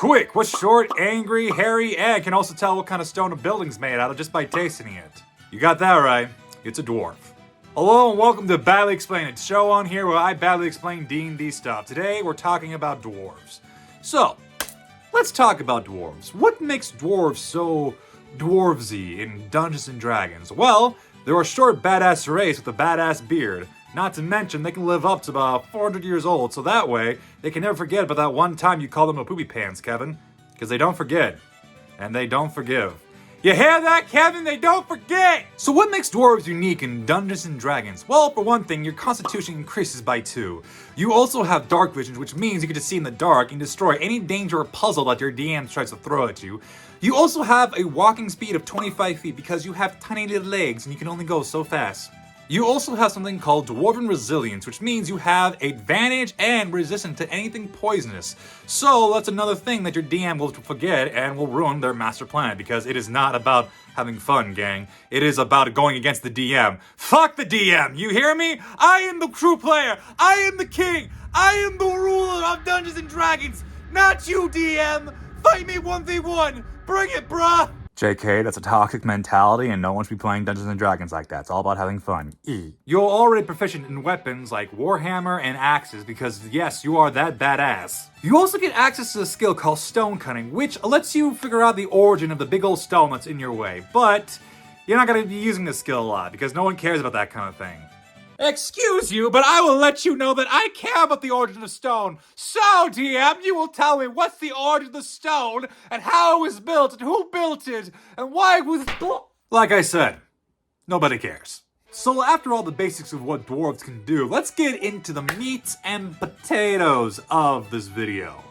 Quick, what's short, angry, hairy, and can also tell what kind of stone a building's made out of just by tasting it? You got that right. It's a dwarf. Hello and welcome to Badly Explained, a show on here where I badly explain D&D stuff. Today we're talking about dwarves. So, let's talk about dwarves. What makes dwarves so dwarvesy in Dungeons & Dragons? Well, they're a short badass race with a badass beard. Not to mention, they can live up to about 400 years old, so that way, they can never forget about that one time you called them a poopy pants, Kevin. Because they don't forget. And they don't forgive. You hear that, Kevin? They don't forget! So what makes dwarves unique in Dungeons & Dragons? Well, for one thing, your constitution increases by 2. You also have dark vision, which means you get to see in the dark and destroy any danger or puzzle that your DM tries to throw at you. You also have a walking speed of 25 feet because you have tiny little legs and you can only go so fast. You also have something called Dwarven Resilience, which means you have advantage and resistance to anything poisonous. So that's another thing that your DM will forget and will ruin their master plan, because it is not about having fun, gang. It is about going against the DM. Fuck the DM, you hear me? I am the true player. I am the king. I am the ruler of Dungeons & Dragons. Not you, DM. Fight me 1v1. Bring it, bruh. JK, that's a toxic mentality, and no one should be playing Dungeons & Dragons like that. It's all about having fun. You're already proficient in weapons like Warhammer and axes because, yes, you are that badass. You also get access to a skill called Stone Cutting, which lets you figure out the origin of the big old stone that's in your way. But you're not going to be using this skill a lot because no one cares about that kind of thing. Excuse you, but I will let you know that I care about the origin of stone. So, DM, you will tell me what's the origin of the stone, and how it was built, and who built it, and why it was... Like I said, nobody cares. So after all the basics of what dwarves can do, let's get into the meat and potatoes of this video.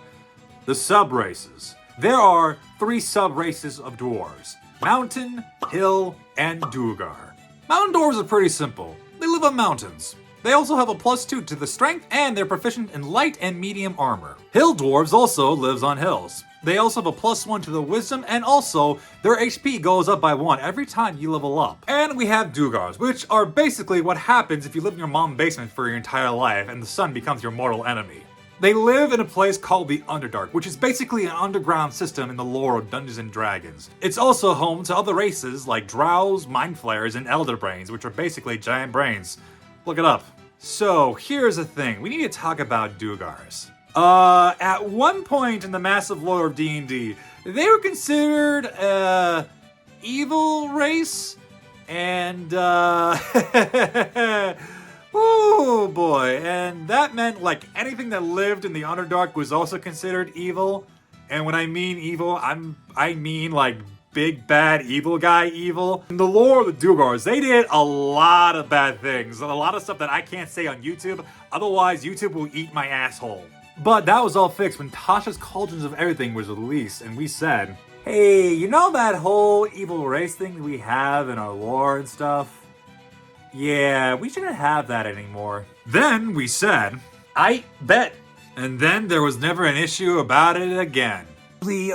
The sub-races. There are 3 sub-races of dwarves. Mountain, Hill, and Duergar. Mountain dwarves are pretty simple. They live on mountains. They also have a +2 to the strength, and they're proficient in light and medium armor. Hill dwarves also lives on hills. They also have a +1 to the wisdom, and also their HP goes up by 1 every time you level up. And we have Duergars, which are basically what happens if you live in your mom's basement for your entire life and the sun becomes your mortal enemy. They live in a place called the Underdark, which is basically an underground system in the lore of Dungeons & Dragons. It's also home to other races like Drows, Mind Flayers, and Elder Brains, which are basically giant brains. Look it up. So, here's the thing. We need to talk about Duergars. At one point in the massive lore of D&D, they were considered a evil race, and oh boy, and that meant like anything that lived in the Underdark was also considered evil. And when I mean evil, I mean like big bad evil guy evil. In the lore of the Duergars, they did a lot of bad things, and a lot of stuff that I can't say on YouTube, otherwise YouTube will eat my asshole. But that was all fixed when Tasha's Cauldrons of Everything was released, and we said, hey, you know that whole evil race thing that we have in our lore and stuff? Yeah, we shouldn't have that anymore. Then we said, I bet. And then there was never an issue about it again.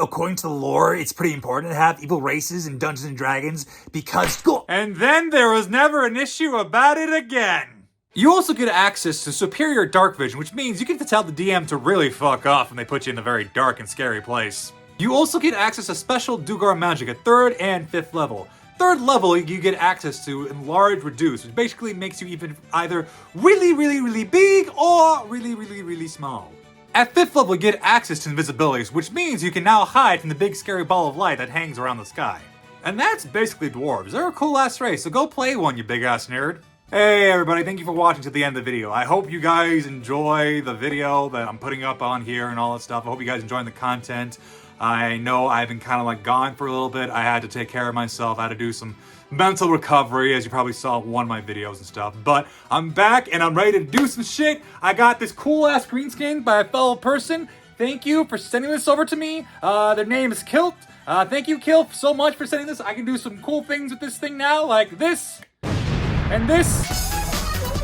According to the lore, it's pretty important to have evil races in Dungeons & Dragons because... And then there was never an issue about it again. You also get access to superior dark vision, which means you get to tell the DM to really fuck off when they put you in a very dark and scary place. You also get access to special Duergar magic at 3rd and 5th level. 3rd level, you get access to Enlarge Reduce, which basically makes you either really big or really small. At 5th level, you get access to invisibilities, which means you can now hide from the big scary ball of light that hangs around the sky. And that's basically dwarves. They're a cool ass race, so go play one, you big ass nerd. Hey everybody, thank you for watching to the end of the video. I hope you guys enjoy the video that I'm putting up on here and all that stuff. I hope you guys enjoying the content. I know I've been kind of like gone for a little bit. I had to take care of myself. I had to do some mental recovery, as you probably saw in one of my videos and stuff. But I'm back and I'm ready to do some shit. I got this cool ass green screen by a fellow person. Thank you for sending this over to me. Their name is Kilt. Thank you, Kilt, so much for sending this. I can do some cool things with this thing now, like this, and this,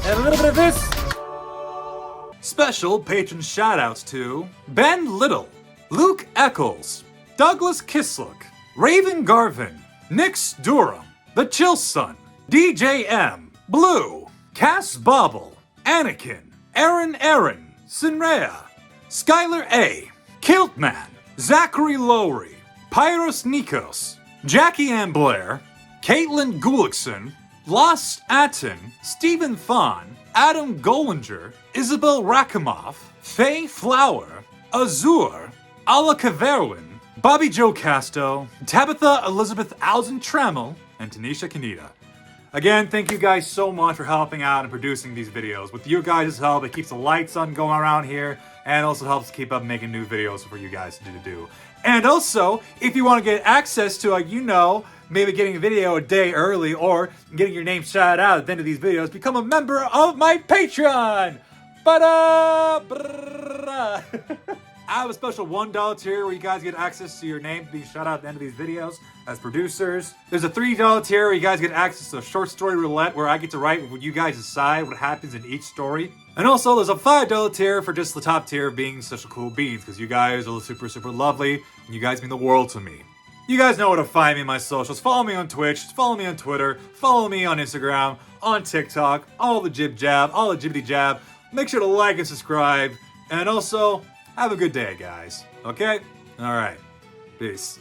and a little bit of this. Special patron shoutouts to Ben Little, Luke Eccles, Douglas Kislook, Raven Garvin, Nix Durham, The Chill Sun, DJ M, Blue, Cass Bobble, Anakin, Aaron, Sinrea, Skylar A, Kiltman, Zachary Lowry, Pyros Nikos, Jackie Ann Blair, Caitlin Gullickson, Lost Atten, Stephen Thon, Adam Gollinger, Isabel Rakimov, Faye Flower, Azur, Ala Kaverwin, Bobby Joe Casto, Tabitha Elizabeth Alzen Trammell, and Tanisha Kaneda. Again, thank you guys so much for helping out and producing these videos. With you guys' help, it keeps the lights on going around here, and also helps keep up making new videos for you guys to do. And also, if you want to get access to, maybe getting a video a day early or getting your name shouted out at the end of these videos, become a member of my Patreon! I have a special $1 tier where you guys get access to your name being shouted out at the end of these videos as producers. There's a $3 tier where you guys get access to a short story roulette where I get to write what you guys decide what happens in each story. And also there's a $5 tier for just the top tier being such a cool beans because you guys are super, super lovely and you guys mean the world to me. You guys know where to find me in my socials. Follow me on Twitch, follow me on Twitter, follow me on Instagram, on TikTok, all the jib jab, all the jibbity jab. Make sure to like and subscribe. And also, have a good day, guys. Okay? Alright. Peace.